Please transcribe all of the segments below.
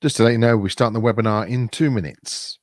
Just to let you know, we're starting the webinar in 2 minutes.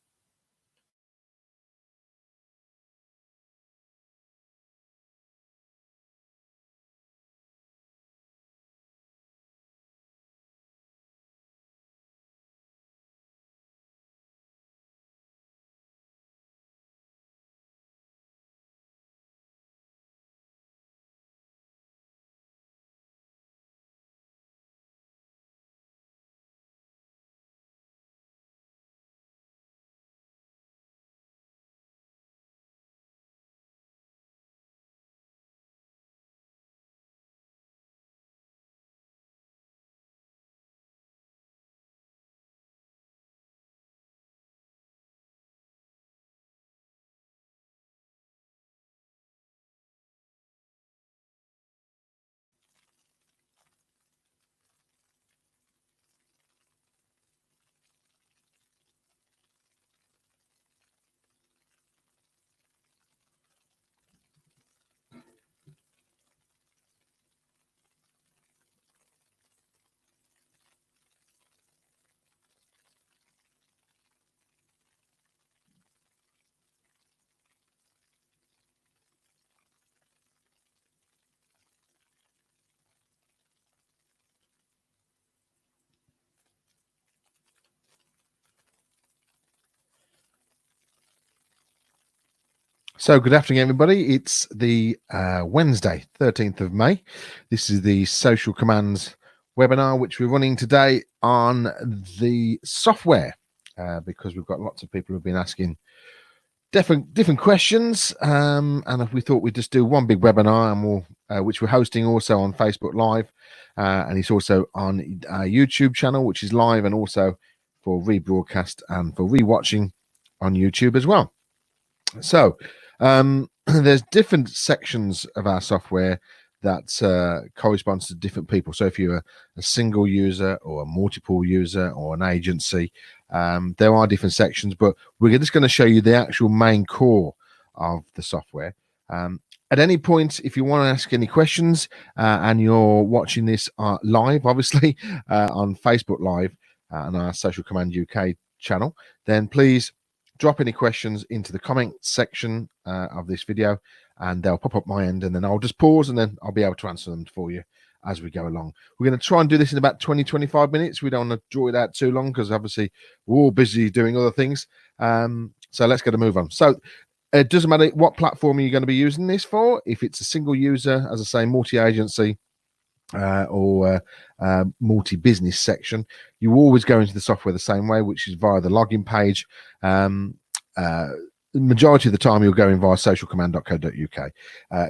So good afternoon, everybody. It's the Wednesday, 13th of May. This is the Social Commands webinar, which we're running today on the software, because we've got lots of people who've been asking different questions. And if we thought we'd just do one big webinar, and we'll, which we're hosting also on Facebook Live, and it's also on our YouTube channel, which is live, and also for rebroadcast and for rewatching on YouTube as well. So there's different sections of our software that corresponds to different people. So if you're a single user or a multiple user or an agency, there are different sections, but we're just going to show you the actual main core of the software. At any point, if you want to ask any questions and you're watching this live, obviously, on Facebook Live and our Social Command UK channel, then please drop any questions into the comment section of this video, and they'll pop up my end, and then I'll just pause, and then I'll be able to answer them for you as we go along. We're going to try and do this in about 20-25 minutes. We don't want to draw it out too long because obviously we're all busy doing other things. So let's get a move on. So it doesn't matter what platform you're going to be using this for. If it's a single user, as I say, multi-agency, or multi-business section, you always go into the software the same way, which is via the login page. The majority of the time you'll go in via socialcommand.co.uk.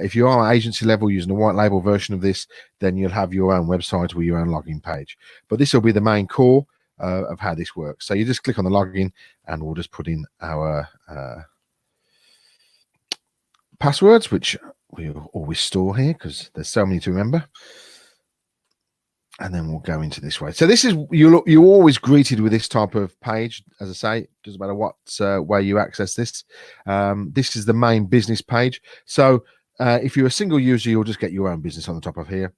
If you are agency level using a white label version of this, then you'll have your own website with your own login page. But this will be the main core of how this works. So you just click on the login, and we'll just put in our passwords, which we always store here because there's so many to remember. And then we'll go into this way. So this is, you're always greeted with this type of page. As I say, doesn't matter what way you access this. This is the main business page. So if you're a single user, you'll just get your own business on the top of here.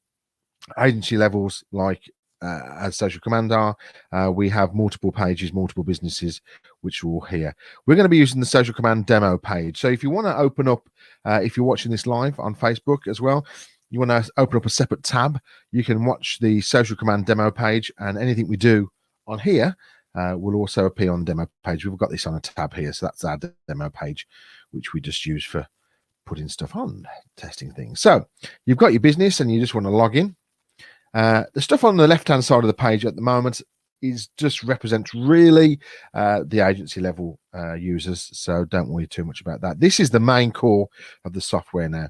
Agency levels, like as Social Command are, we have multiple pages, multiple businesses, which are all here. We're going to be using the Social Command demo page. So if you want to open up, if you're watching this live on Facebook as well, you want to open up a separate tab, you can watch the Social Command demo page, and anything we do on here will also appear on the demo page. We've got this on a tab here, so that's our demo page, which we just use for putting stuff on, testing things. So you've got your business and you just want to log in. The stuff on the left-hand side of the page at the moment is just represents really the agency level users, so don't worry too much about that. This is the main core of the software now.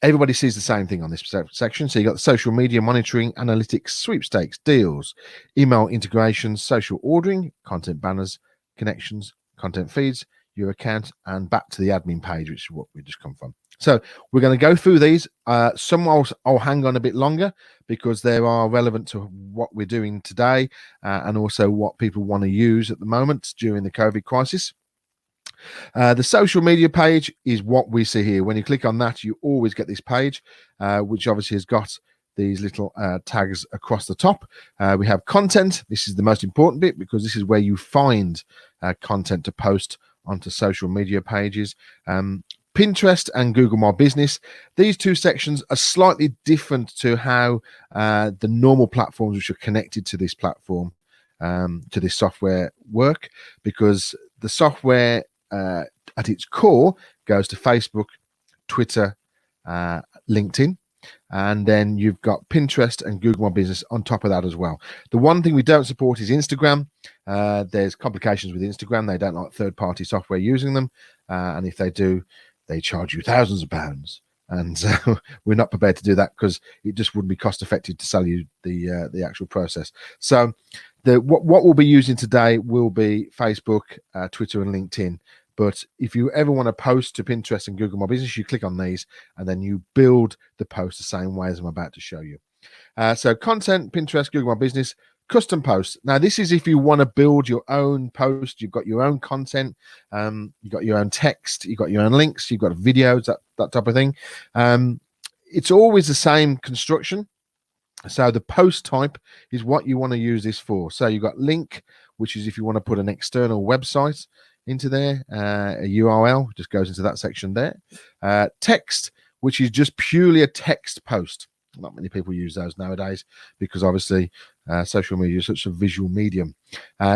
Everybody sees the same thing on this section. So you've got the social media monitoring, analytics, sweepstakes, deals, email integrations, social ordering, content banners, connections, content feeds, your account, and back to the admin page, which is what we just come from. So we're going to go through these. Some I'll hang on a bit longer because they are relevant to what we're doing today, and also what people want to use at the moment during the COVID crisis. The social media page is what we see here. When you click on that, you always get this page, which obviously has got these little tags across the top. We have content. This is the most important bit because this is where you find content to post onto social media pages. Pinterest and Google My Business. These two sections are slightly different to how the normal platforms which are connected to this platform, to this software work, because the software at its core goes to Facebook, Twitter, LinkedIn, and then you've got Pinterest and Google My Business on top of that as well. The one thing we don't support is Instagram. There's complications with Instagram. They don't like third-party software using them, and if they do, they charge you thousands of pounds, and we're not prepared to do that because it just wouldn't be cost effective to sell you the actual process. So what we'll be using today will be Facebook, Twitter, and LinkedIn. But if you ever want to post to Pinterest and Google My Business, you click on these and then you build the post the same way as I'm about to show you. So content, Pinterest, Google My Business, custom posts. Now, this is if you want to build your own post. You've got your own content, you've got your own text, you've got your own links, you've got videos, that type of thing. It's always the same construction. So the post type is what you want to use this for. So you've got link, which is if you want to put an external website into there, a URL just goes into that section there. Text, which is just purely a text post. Not many people use those nowadays because obviously social media is such a visual medium.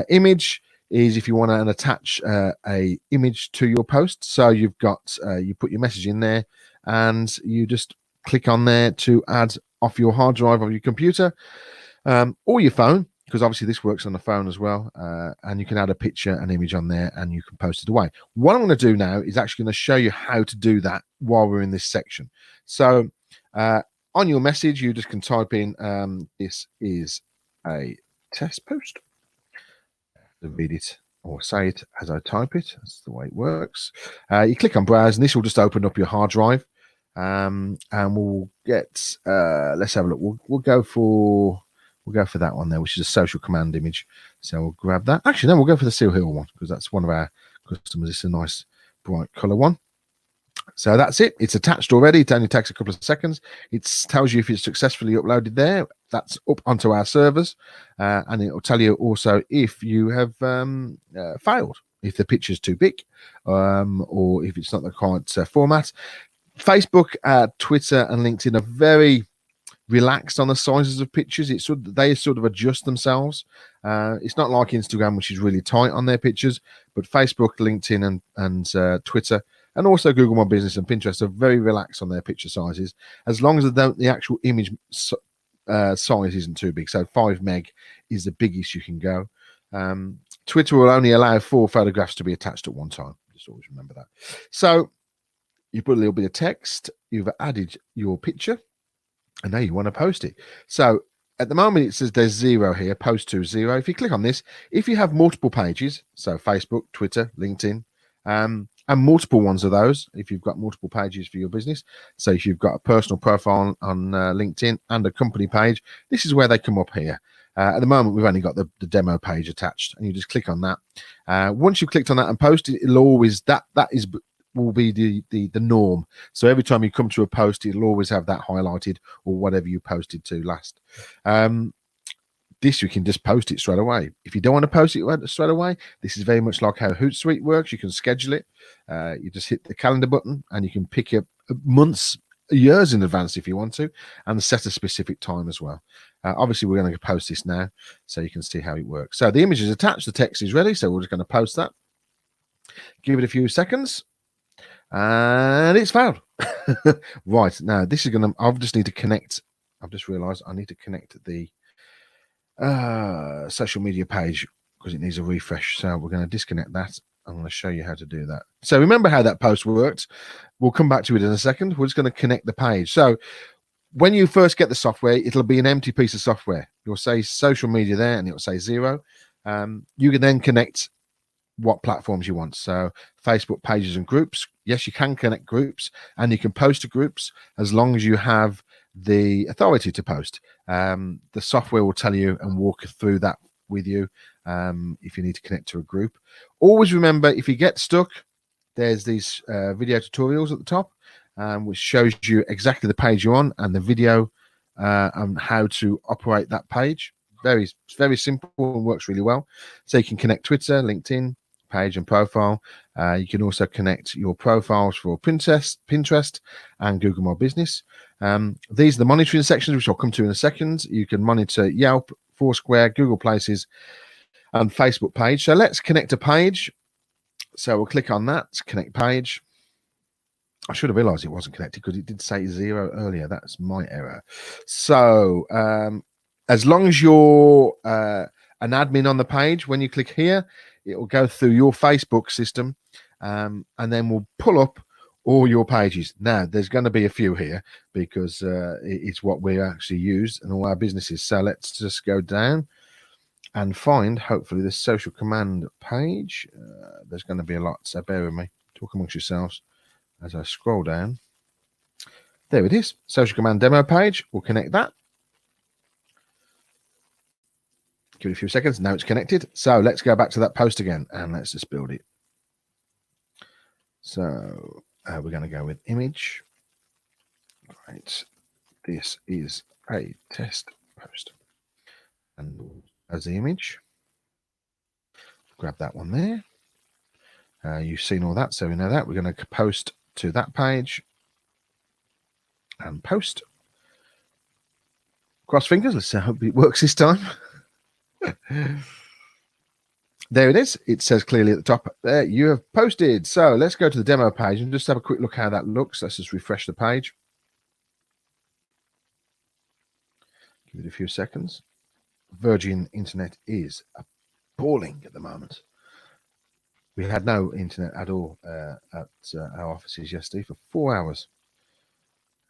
Image is if you want to attach a image to your post. So you've got you put your message in there and you just click on there to add off your hard drive of your computer or your phone, because obviously this works on the phone as well, and you can add a picture, an image on there, and you can post it away. What I'm going to do now is actually going to show you how to do that while we're in this section. So on your message, you just can type in, this is a test post. Read it or say it as I type it. That's the way it works. You click on browse, and this will just open up your hard drive. And we'll get, let's have a look. We'll go for that one there, which is a social command image. So we'll grab that. Actually, no, we'll go for the Seal Hill one because that's one of our customers. It's a nice bright color one. So that's it. It's attached already. It only takes a couple of seconds. It tells you if it's successfully uploaded there. That's up onto our servers, and it will tell you also if you have failed, if the picture's too big, or if it's not the correct format. Facebook, Twitter, and LinkedIn are very relaxed on the sizes of pictures. They sort of adjust themselves. It's not like Instagram, which is really tight on their pictures, but Facebook, LinkedIn, and Twitter, and also Google My Business and Pinterest are very relaxed on their picture sizes, as long as the actual image size isn't too big. So 5 meg is the biggest you can go. Twitter will only allow 4 photographs to be attached at one time. Just always remember that. So you put a little bit of text, you've added your picture, and now you want to post it. So at the moment it says there's 0 here, post to 0. If you click on this, if you have multiple pages, so Facebook, Twitter, LinkedIn, and multiple ones of those, if you've got multiple pages for your business, so if you've got a personal profile on LinkedIn and a company page, this is where they come up here. At the moment, we've only got the demo page attached, and you just click on that. Once you've clicked on that and posted, it'll always will be the norm. So every time you come to a post, it'll always have that highlighted or whatever you posted to last. This, you can just post it straight away. If you don't want to post it straight away, this is very much like how Hootsuite works. You can schedule it. You just hit the calendar button and you can pick up months, years in advance if you want to, and set a specific time as well. Obviously, we're going to post this now so you can see how it works. So the image is attached, the text is ready, so we're just going to post that. Give it a few seconds. And it's failed. Right, now this is gonna, I just need to connect. I've just realized I need to connect the social media page because it needs a refresh. So we're going to disconnect that. I'm going to show you how to do that. So remember how that post worked. We'll come back to it in a second. We're just going to connect the page. So when you first get the software, it'll be an empty piece of software. You'll say social media there and it'll say 0. You can then connect what platforms you want. So Facebook pages and groups. Yes, you can connect groups and you can post to groups as long as you have the authority to post. The software will tell you and walk through that with you if you need to connect to a group. Always remember, if you get stuck, there's these video tutorials at the top, which shows you exactly the page you're on and the video on how to operate that page. Very, very simple and works really well. So you can connect Twitter, LinkedIn, page and profile. You can also connect your profiles for Pinterest and Google My Business. These are the monitoring sections, which I'll come to in a second. You can monitor Yelp, Foursquare, Google Places, and Facebook page. So let's connect a page. So we'll click on that, connect page. I should have realized it wasn't connected because it did say 0 earlier. That's my error. So as long as you're an admin on the page, when you click here, it will go through your Facebook system, and then we'll pull up all your pages. Now, there's going to be a few here because it's what we actually use in all our businesses. So let's just go down and find, hopefully, this social command page. There's going to be a lot, so bear with me. Talk amongst yourselves as I scroll down. There it is, social command demo page. We'll connect that. Give it a few seconds. Now it's connected. So let's go back to that post again and let's just build it. So we're going to go with image. Right. This is a test post. And as the image, grab that one there. You've seen all that, so we know that. We're going to post to that page and post. Cross fingers. Let's hope it works this time. There it is. It says clearly at the top there, you have posted. So let's go to the demo page and just have a quick look how that looks. Let's just refresh the page. Give it a few seconds. Virgin Internet is appalling at the moment. We had no internet at all at our offices yesterday for 4 hours.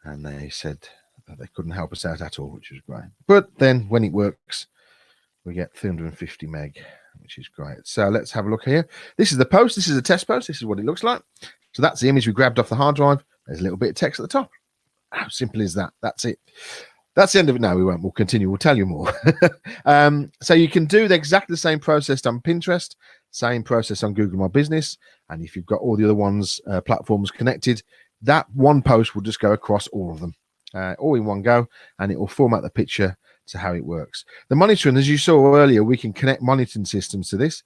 And they said that they couldn't help us out at all, which was great. But then when it works, we get 350 meg, which is great. So let's have a look here. This is the post. This is a test post. This is what it looks like. So that's the image we grabbed off the hard drive. There's a little bit of text at the top. How simple is that? That's it. That's the end of it. No, we won't. We'll continue. We'll tell you more. So you can do exactly the same process on Pinterest, same process on Google My Business. And if you've got all the other ones, platforms connected, that one post will just go across all of them, all in one go, and it will format the picture to how it works. The monitoring, as you saw earlier, we can connect monitoring systems to this.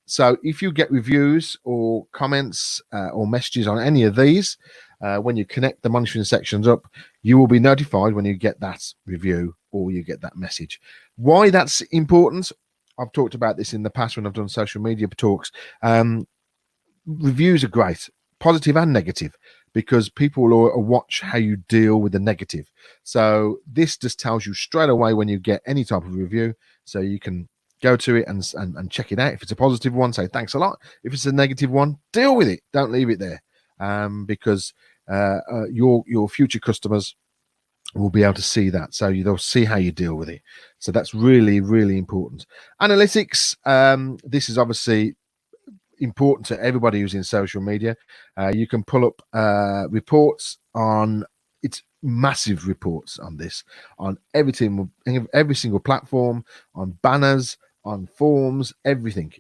So if you get reviews or comments or messages on any of these, when you connect the monitoring sections up, you will be notified when you get that review or you get that message. Why that's important, I've talked about this in the past when I've done social media talks. Reviews are great, positive and negative, because people will watch how you deal with the negative. So this just tells you straight away when you get any type of review, so you can go to it and check it out. If it's a positive one, say thanks a lot. If it's a negative one, deal with it. Don't leave it there, because your future customers will be able to see that. So they'll see how you deal with it. So that's really, really important. Analytics, this is obviously important to everybody who's in social media. You can pull up reports on, it's massive reports on this, on everything, every single platform, on banners, on forms, everything.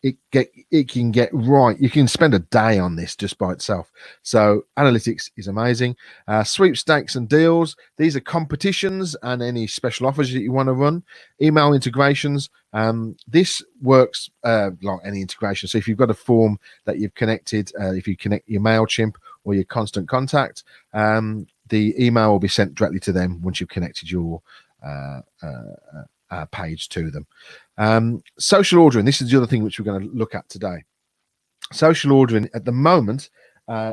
It can get right. You can spend a day on this just by itself. So analytics is amazing. Sweepstakes and deals. These are competitions and any special offers that you want to run. Email integrations. This works like any integration. So if you've got a form that you've connected, if you connect your MailChimp or your Constant Contact, the email will be sent directly to them once you've connected your page to them. Social ordering, this is the other thing which we're going to look at today. Social ordering at the moment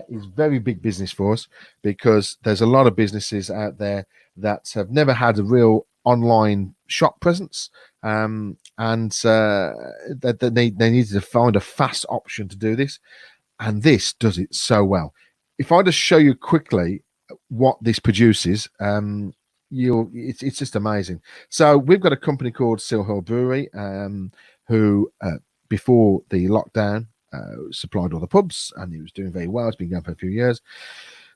is very big business for us, because there's a lot of businesses out there that have never had a real online shop presence, and that they needed to find a fast option to do this, and this does it so well. If I just show you quickly what this produces, it's just amazing. So we've got a company called Seal Hill Brewery, who before the lockdown supplied all the pubs, and it was doing very well. It's been going for a few years.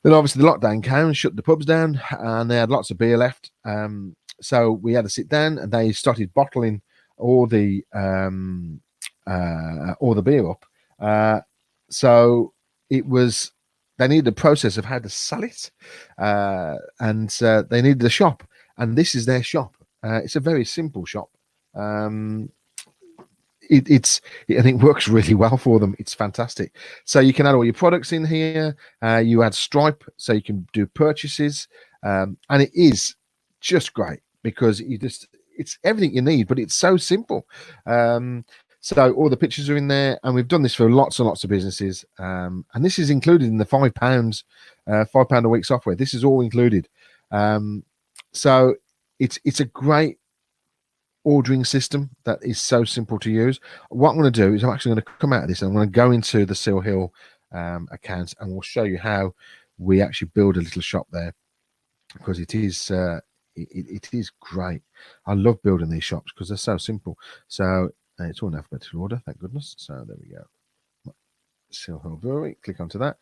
Then obviously the lockdown came and shut the pubs down, and they had lots of beer left. So we had to sit down, and they started bottling all the beer up. So it was, they needed a process of how to sell it, and they needed a shop, and this is their shop. It's a very simple shop. And it works really well for them. It's fantastic. So you can add all your products in here. You add Stripe, so you can do purchases, and it is just great because it's everything you need, but it's so simple. So all the pictures are in there, and we've done this for lots and lots of businesses. And this is included in the £5 a week software. This is all included. So it's a great ordering system that is so simple to use. What I'm going to do is I'm actually going to come out of this and I'm going to go into the Seal Hill account, and we'll show you how we actually build a little shop there, because it is great. I love building these shops because they're so simple. So it's all in alphabetical order, thank goodness. So there we go. Seal Hill Brewery, click onto that.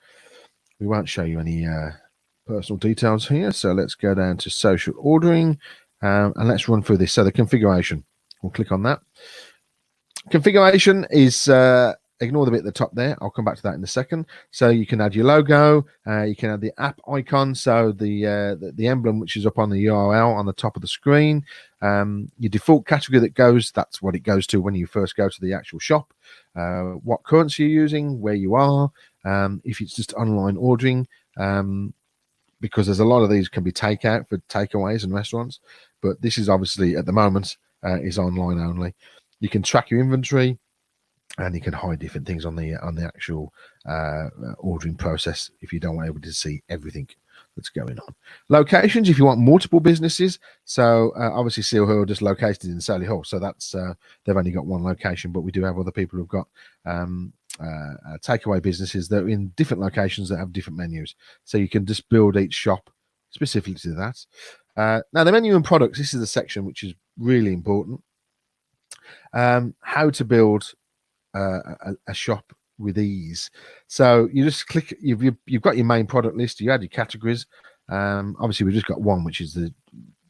We won't show you any personal details here, so let's go down to social ordering. And let's run through this. So the configuration, we'll click on that. Configuration is, ignore the bit at the top there. I'll come back to that in a second. So you can add your logo. You can add the app icon. So the emblem, which is up on the URL on the top of the screen. Your default category that goes, that's what it goes to when you first go to the actual shop. What currency you're using, where you are. If it's just online ordering, because there's a lot of these can be takeout for takeaways and restaurants, but this is obviously at the moment is online only. You can track your inventory, and you can hide different things on the actual ordering process if you don't want able to see everything that's going on. Locations, if you want multiple businesses. So obviously Seal Hill just located in Solihull, so that's they've only got one location, but we do have other people who've got takeaway businesses that are in different locations that have different menus, so you can just build each shop specifically to that. Now the menu and products, this is the section which is really important. How to build a shop with ease. So you just click, you've got your main product list, you add your categories. Obviously we've just got one, which is the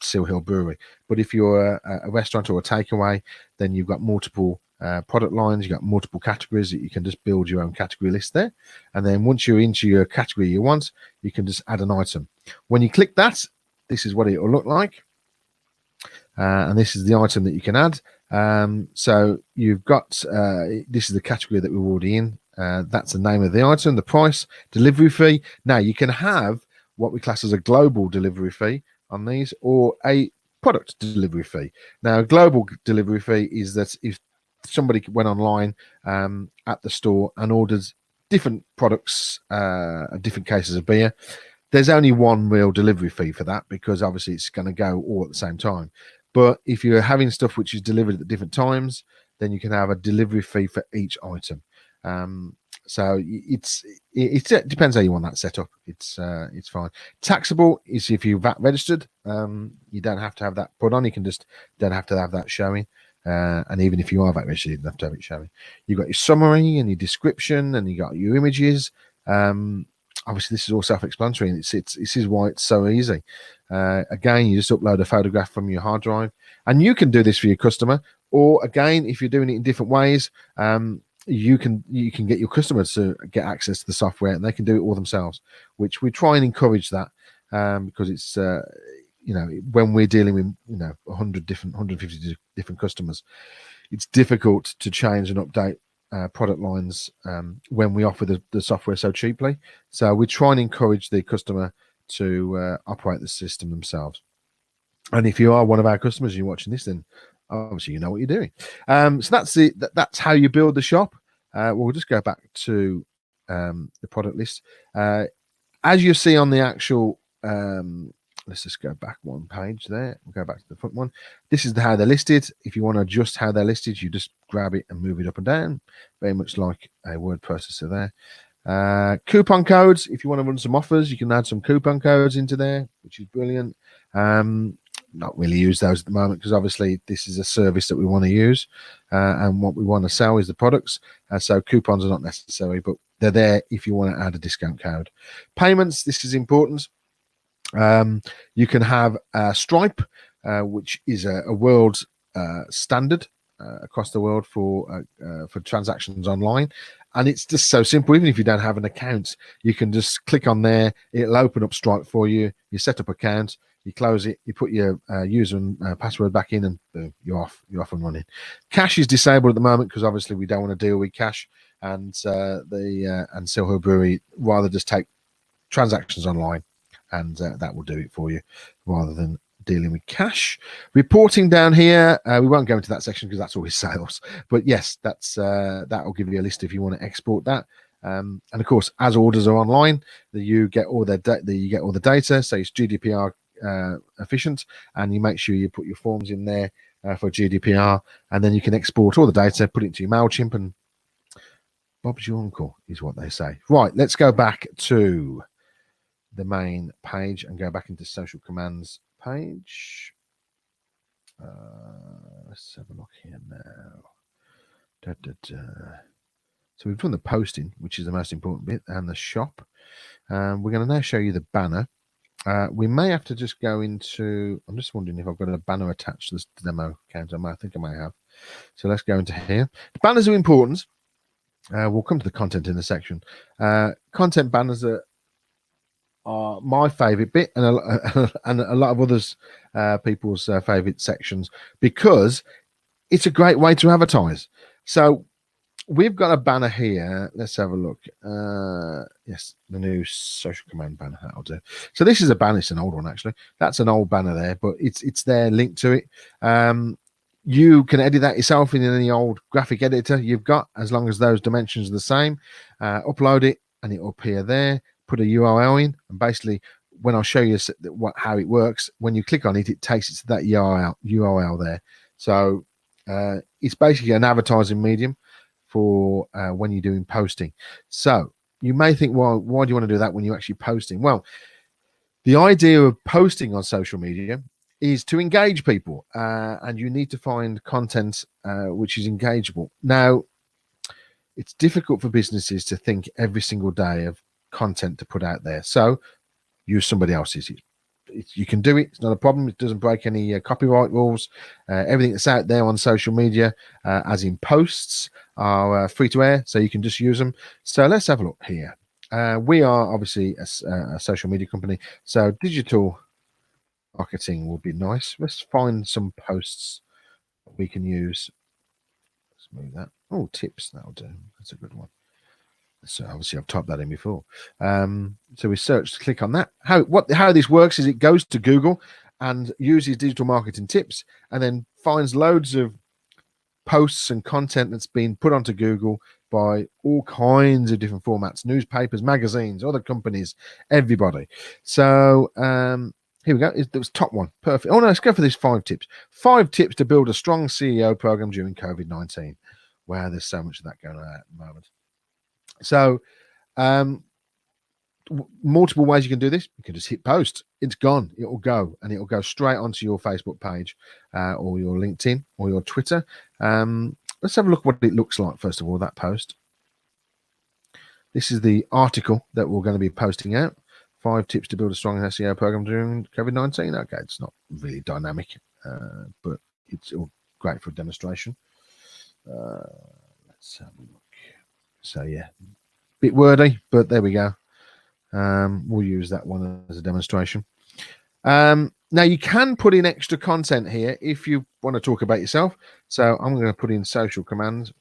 Seal Hill Brewery, but if you're a restaurant or a takeaway, then you've got multiple product lines, you've got multiple categories that you can just build your own category list there. And then once you're into your category you want, you can just add an item. When you click that, this is what it will look like. And this is the item that you can add. So you've got, this is the category that we're already in. That's the name of the item, the price, delivery fee. Now you can have what we class as a global delivery fee on these, or a product delivery fee. Now, a global delivery fee is that if somebody went online at the store and ordered different products, different cases of beer, there's only one real delivery fee for that, because obviously it's going to go all at the same time. But if you're having stuff which is delivered at different times, then you can have a delivery fee for each item. So it depends how you want that set up. It's fine. Taxable is if you're VAT registered. You don't have to have that put on. You can just don't have to have that showing. And even if you are VAT registered, you don't have to have it showing. You've got your summary and your description, and you got your images. Obviously, this is all self-explanatory, and this is why it's so easy. Again, you just upload a photograph from your hard drive, and you can do this for your customer. Or again, if you're doing it in different ways, you can get your customers to get access to the software, and they can do it all themselves. Which we try and encourage that, because it's when we're dealing with 150 different customers, it's difficult to change and update product lines when we offer the software so cheaply. So we try and encourage the customer to operate the system themselves. And if you are one of our customers and you're watching this, then obviously you know what you're doing. So that's how you build the shop. We'll just go back to the product list. As you see on the actual let's just go back one page there. We'll go back to the front one. This is how they're listed. If you want to adjust how they're listed, you just grab it and move it up and down, very much like a word processor there. Coupon codes. If you want to run some offers, you can add some coupon codes into there, which is brilliant. Not really use those at the moment, because obviously this is a service that we want to use, and what we want to sell is the products. So coupons are not necessary, but they're there if you want to add a discount code. Payments. This is important. You can have Stripe, which is a world standard across the world for transactions online, And it's just so simple. Even if you don't have an account, you can just click on there. It'll open up Stripe for you. You set up account, you close it, you put your user and password back in, and boom, you're off and running. Cash is disabled at the moment because obviously we don't want to deal with cash. And and Seal Hill Brewery rather just take transactions online, and that will do it for you rather than dealing with cash. Reporting down here, we won't go into that section because that's always sales, but yes, that's that will give you a list if you want to export that. And of course, as orders are online, you get all the data, so it's GDPR efficient, and you make sure you put your forms in there for GDPR, and then you can export all the data, put it into your MailChimp, and Bob's your uncle is what they say. Right, let's go back to the main page and go back into social commands page. Let's have a look here now. So we've done the posting, which is the most important bit, and the shop. We're going to now show you the banner. We may have to just go into, I'm just wondering if I've got a banner attached to this demo account. I think I may have. So let's go into here. The banners are important. We'll come to the content in a section. Content banners are my favorite bit, and a lot of others people's favorite sections, because it's a great way to advertise. So we've got a banner here. Let's have a look. Yes, the new social command banner. That'll do. So this is a banner. It's an old one, actually. That's an old banner there, but it's there linked to it. You can edit that yourself in any old graphic editor you've got, as long as those dimensions are the same. Upload it, and it will appear there. Put a URL in, and basically, when I'll show you how it works, when you click on it, it takes it to that URL there. So it's basically an advertising medium for when you're doing posting. So you may think, well, why do you want to do that when you're actually posting? Well, the idea of posting on social media is to engage people, and you need to find content which is engageable. Now, it's difficult for businesses to think every single day of content to put out there, so use somebody else's. You can do it, it's not a problem. It doesn't break any copyright rules. Everything that's out there on social media, as in posts, are free to air, so you can just use them. So let's have a look here. We are obviously a social media company, so digital marketing will be nice. Let's find some posts that we can use. Let's move that. Oh, tips, that'll do. That's a good one. So obviously I've typed that in before. So we search, click on that. How this works is it goes to Google and uses digital marketing tips, and then finds loads of posts and content that's been put onto Google by all kinds of different formats: newspapers, magazines, other companies, everybody. So here we go. It was top one. Perfect. Oh no, let's go for these 5 tips. 5 tips to build a strong CEO program during COVID-19. Wow, there's so much of that going on at the moment. So multiple ways you can do this. You can just hit post. It's gone. It will go, and it will go straight onto your Facebook page or your LinkedIn or your Twitter. Let's have a look what it looks like, first of all, that post. This is the article that we're going to be posting out. 5 tips to build a strong SEO program during COVID-19. Okay, it's not really dynamic, but it's all great for a demonstration. Let's have a look. So yeah, bit wordy, but there we go. We'll use that one as a demonstration. Now you can put in extra content here if you want to talk about yourself. So I'm going to put in social commands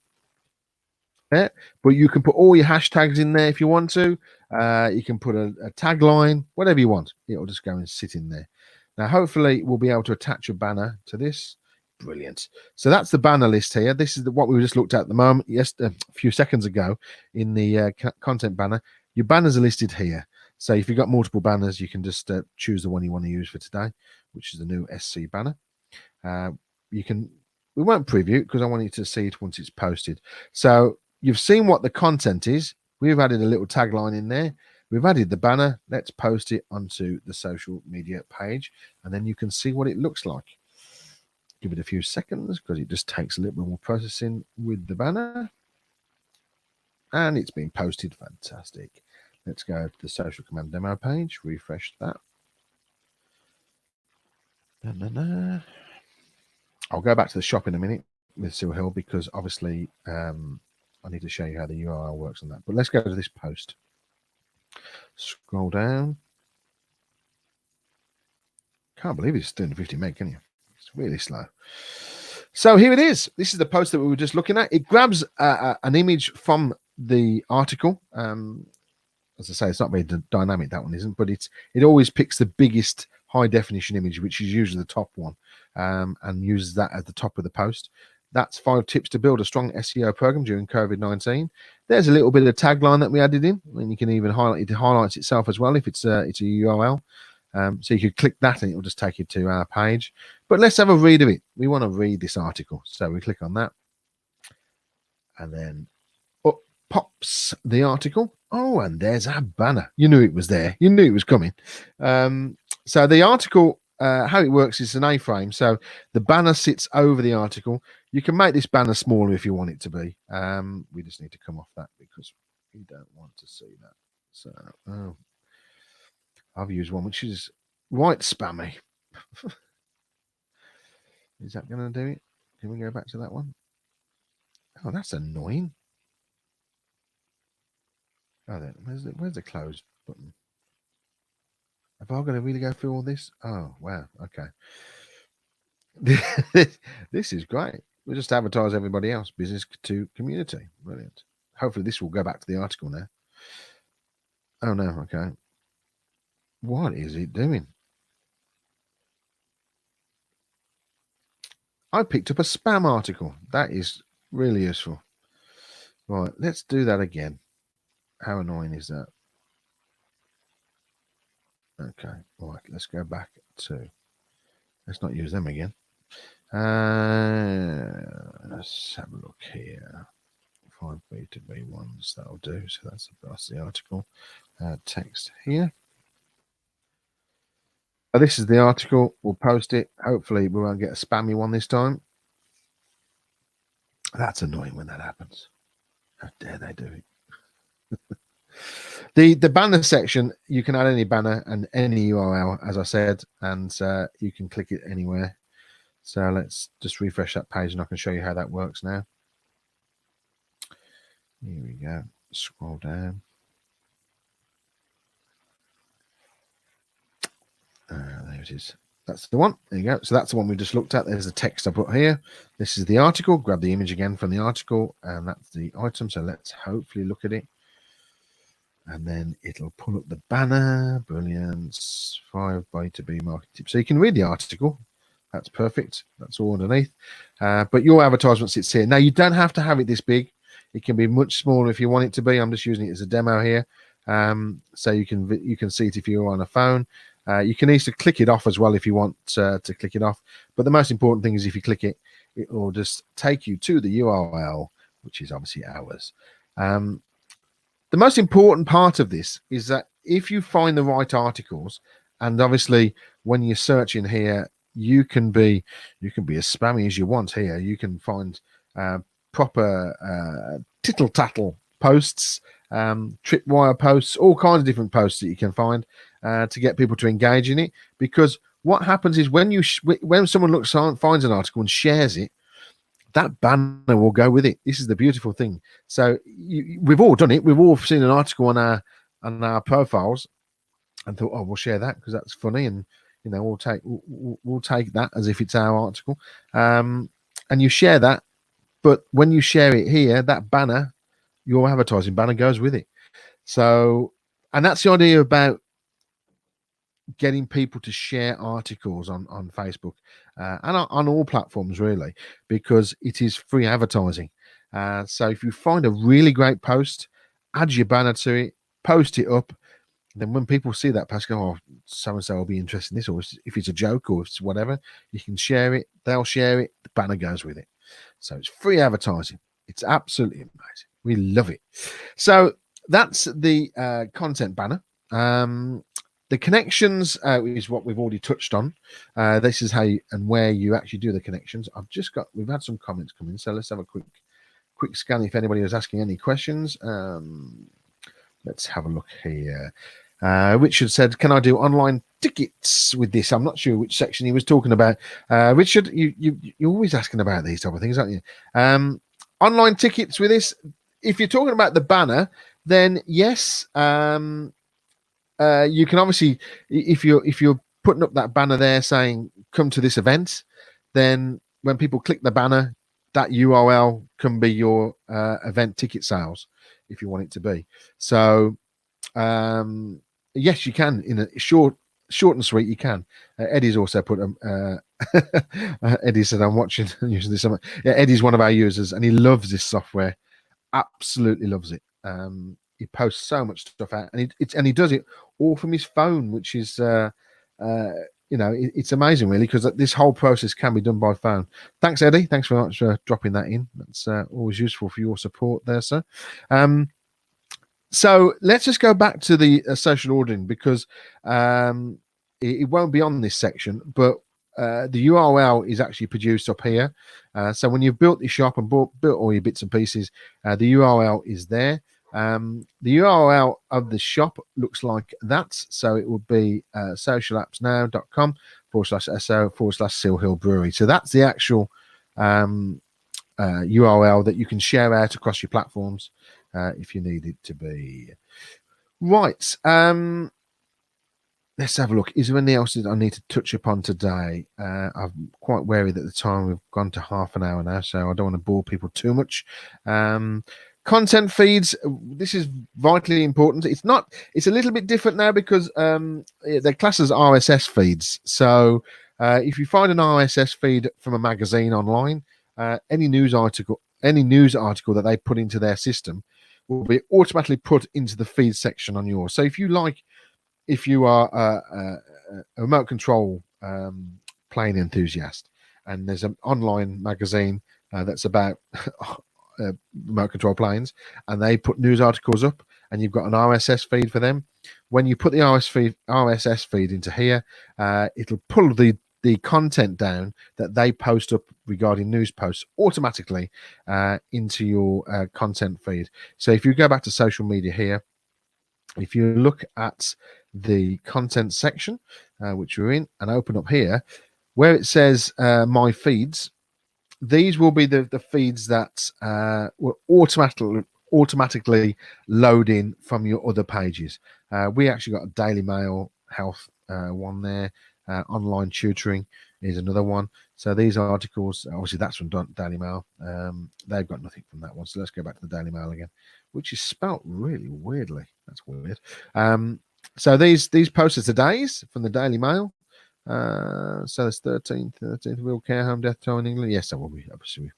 there, but you can put all your hashtags in there if you want to. You can put a tagline, whatever you want. It'll just go and sit in there. Now, hopefully we'll be able to attach a banner to this. Brilliant. So that's the banner list here. This is what we just looked at the moment, a few seconds ago in the content banner. Your banners are listed here. So if you've got multiple banners, you can just choose the one you want to use for today, which is the new SC banner. We won't preview it because I want you to see it once it's posted. So you've seen what the content is. We've added a little tagline in there. We've added the banner. Let's post it onto the social media page, and then you can see what it looks like. Give it a few seconds because it just takes a little bit more processing with the banner. And it's been posted. Fantastic. Let's go to the social command demo page. Refresh that. I'll go back to the shop in a minute with Seal Hill because obviously I I need to show you how the URL works on that. But let's go to this post. Scroll down. Can't believe it's 250 meg, can you? It's really slow. So here it is. This is the post that we were just looking at. It grabs an image from the article. As I say, it's not very dynamic, that one isn't, but it always picks the biggest high definition image, which is usually the top one, and uses that at the top of the post. That's 5 tips to build a strong SEO program during COVID-19. There's a little bit of tagline that we added in, and you can even highlight it. It highlights itself as well if it's a URL. So you could click that and it will just take you to our page. But let's have a read of it. We want to read this article. So we click on that. And then up pops the article. Oh, and there's our banner. You knew it was there. You knew it was coming. So the article, how it works is an A-frame. So the banner sits over the article. You can make this banner smaller if you want it to be. We just need to come off that because we don't want to see that. So, I've used one which is right spammy. Is that going to do it? Can we go back to that one? Oh, that's annoying. Oh, then where's the close button? Have I got to really go through all this? Oh, wow. Okay. This is great. We'll just advertise everybody else, business to community. Brilliant. Hopefully this will go back to the article now. Oh, no. Okay. What is it doing? I picked up a spam article. That is really useful. Right, let's do that again. How annoying is that? Okay, right, let's go back to, let's not use them again. Let's have a look here. 5 B2B ones, that'll do. So that's the article. Text here. So this is the article. We'll post it. Hopefully we won't get a spammy one this time. That's annoying when that happens. How dare they do it? The banner section, you can add any banner and any URL, as I said, and you can click it anywhere. So let's just refresh that page and I can show you how that works now. Here we go. Scroll down. There it is. That's the one. There you go. So that's the one we just looked at. There's the text I put here. This is the article. Grab the image again from the article, and that's the item. So let's hopefully look at it. And then it'll pull up the banner. Brilliant. 5 B2B marketing tips. So you can read the article. That's perfect. That's all underneath. But your advertisement sits here. Now, you don't have to have it this big. It can be much smaller if you want it to be. I'm just using it as a demo here. So you can see it if you're on a phone. You can easily click it off as well if you want to click it off. But the most important thing is if you click it, it will just take you to the URL, which is obviously ours. The most important part of this is that if you find the right articles, and obviously when you're searching here, you can be as spammy as you want here. You can find proper tittle-tattle posts, tripwire posts, all kinds of different posts that you can find to get people to engage in it. Because what happens is when someone finds an article and shares it, that banner will go with it. This is the beautiful thing. So we've all done it. We've all seen an article on our profiles and thought, oh, we'll share that because that's funny, and we'll take that as if it's our article. And you share that, but when you share it here, that banner, your advertising banner, goes with it. So, and that's the idea about getting people to share articles on Facebook and on all platforms, really, because it is free advertising. So if you find a really great post, add your banner to it, post it up. Then when people see that post, go, oh, so-and-so will be interested in this, or if it's a joke or if it's whatever, you can share it, they'll share it, the banner goes with it. So it's free advertising. It's absolutely amazing. We love it. So that's the content banner. The connections is what we've already touched on. This is how and where you actually do the connections. We've had some comments come in, so let's have a quick scan if anybody was asking any questions. Let's have a look here. Richard said, can I do online tickets with this? I'm not sure which section he was talking about. Richard, you're always asking about these type of things, aren't you? Online tickets with this, if you're talking about the banner, then yes, you can obviously, if you're putting up that banner there saying come to this event, then when people click the banner, that URL can be your event ticket sales if you want it to be. So yes, you can in a short and sweet. You can. Eddie's also put Eddie said I'm watching using this. Yeah, Eddie's one of our users and he loves this software. Absolutely loves it. He posts so much stuff out, and he does it all from his phone, which is it's amazing really, because this whole process can be done by phone. Thanks, Eddie. Thanks very much for dropping that in. That's always useful for your support there, sir. So let's just go back to the social ordering, because it won't be on this section, but the URL is actually produced up here. So when you've built your shop and built all your bits and pieces, the URL is there. The URL of the shop looks like that. So it would be socialappsnow.com/so/Seal Hill Brewery. So that's the actual URL that you can share out across your platforms if you need it to be. Right. Let's have a look. Is there anything else that I need to touch upon today? I'm quite wary that the time we've gone to half an hour now, so I don't want to bore people too much. Content feeds. This is vitally important. It's not. It's a little bit different now because they're classed as RSS feeds. So if you find an RSS feed from a magazine online, any news article that they put into their system will be automatically put into the feed section on yours. So if you are a remote control plane enthusiast, and there's an online magazine that's about remote control planes, and they put news articles up, and you've got an RSS feed for them. When you put the RSS feed into here, it'll pull the content down that they post up regarding news posts automatically into your content feed. So if you go back to social media here, if you look at the content section, which we're in, and open up here, where it says my feeds, these will be the feeds that will automatically load in from your other pages. We actually got a Daily Mail health one there. Online tutoring is another one. So these articles, obviously that's from Daily Mail. They've got nothing from that one. So let's go back to the Daily Mail again, which is spelt really weirdly. That's weird. So these posts are today's from the Daily Mail. So it's 13th real care home death toll in England. Yes, that will be. Obviously,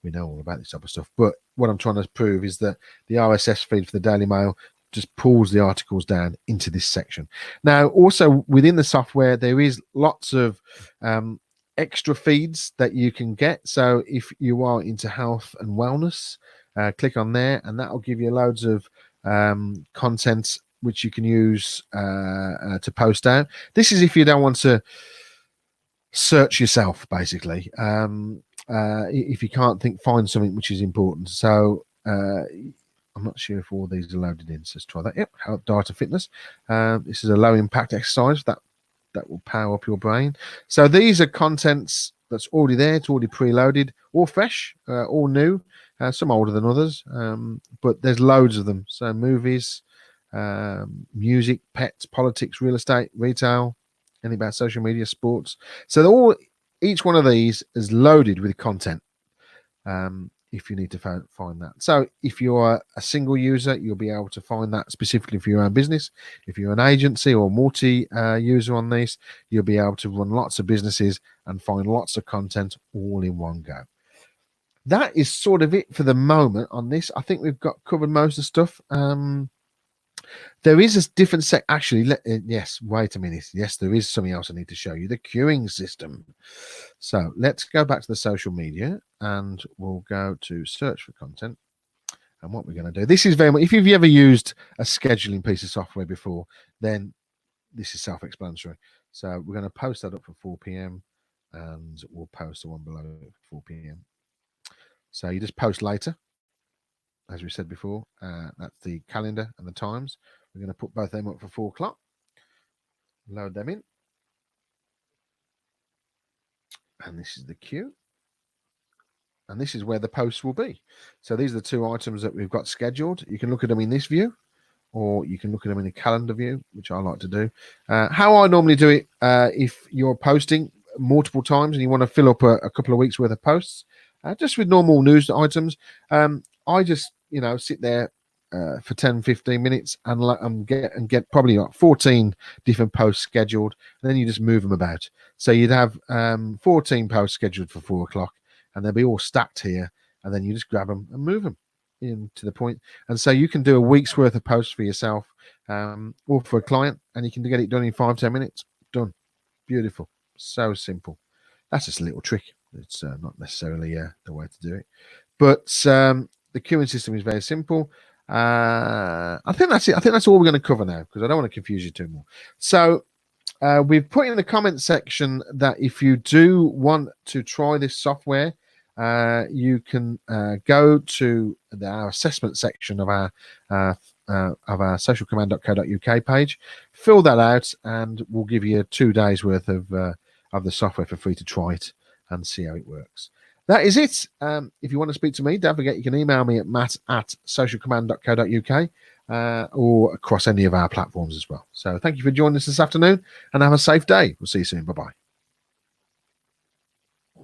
we know all about this type of stuff. But what I'm trying to prove is that the RSS feed for the Daily Mail just pulls the articles down into this section. Now, also within the software, there is lots of extra feeds that you can get. So if you are into health and wellness, click on there, and that will give you loads of content which you can use to post out. This is if you don't want to search yourself, basically. If you can't find something which is important. So I'm not sure if all these are loaded in. So let's try that. Yep, data fitness. This is a low impact exercise that will power up your brain. So these are contents that's already there. It's already preloaded, all fresh, all new. Some older than others, but there's loads of them. So movies, music, pets, politics, real estate, retail, anything about social media, sports. So each one of these is loaded with content. If you need to find that. So if you're a single user, you'll be able to find that specifically for your own business. If you're an agency or multi-user on this, you'll be able to run lots of businesses and find lots of content all in one go. That is sort of it for the moment on this. I think we've got covered most of the stuff. There is a different actually. Yes, wait a minute. Yes, there is something else I need to show you. The queuing system. So let's go back to the social media and we'll go to search for content. And what we're going to do, this is very much, if you've ever used a scheduling piece of software before, then this is self-explanatory. So we're going to post that up for 4 p.m. and we'll post the one below it for 4 p.m. So you just post later. As we said before, that's the calendar and the times. We're going to put both of them up for 4 o'clock. Load them in. And this is the queue. and this is where the posts will be. So these are the two items that we've got scheduled. You can look at them in this view, or you can look at them in a calendar view, which I like to do. How I normally do it, if you're posting multiple times and you want to fill up a couple of weeks worth of posts, just with normal news items, I just sit there for 10-15 minutes and get probably like 14 different posts scheduled, and then you just move them about. So you'd have 14 posts scheduled for 4 o'clock, and they'll be all stacked here, and then you just grab them and move them in to the point. And so you can do a week's worth of posts for yourself, or for a client, and you can get it done in 5-10 minutes. Done. Beautiful. So simple. That's just a little trick. It's not necessarily the way to do it, but the queuing system is very simple. I think that's it. I think that's all we're going to cover now, because I don't want to confuse you too more. So we've put in the comment section that if you do want to try this software, you can go to our assessment section of our socialcommand.co.uk page, fill that out, and we'll give you 2 days worth of the software for free to try it and see how it works. That is it. If you want to speak to me, don't forget you can email me at matt@socialcommand.co.uk, or across any of our platforms as well. So thank you for joining us this afternoon, and have a safe day. We'll see you soon. Bye-bye.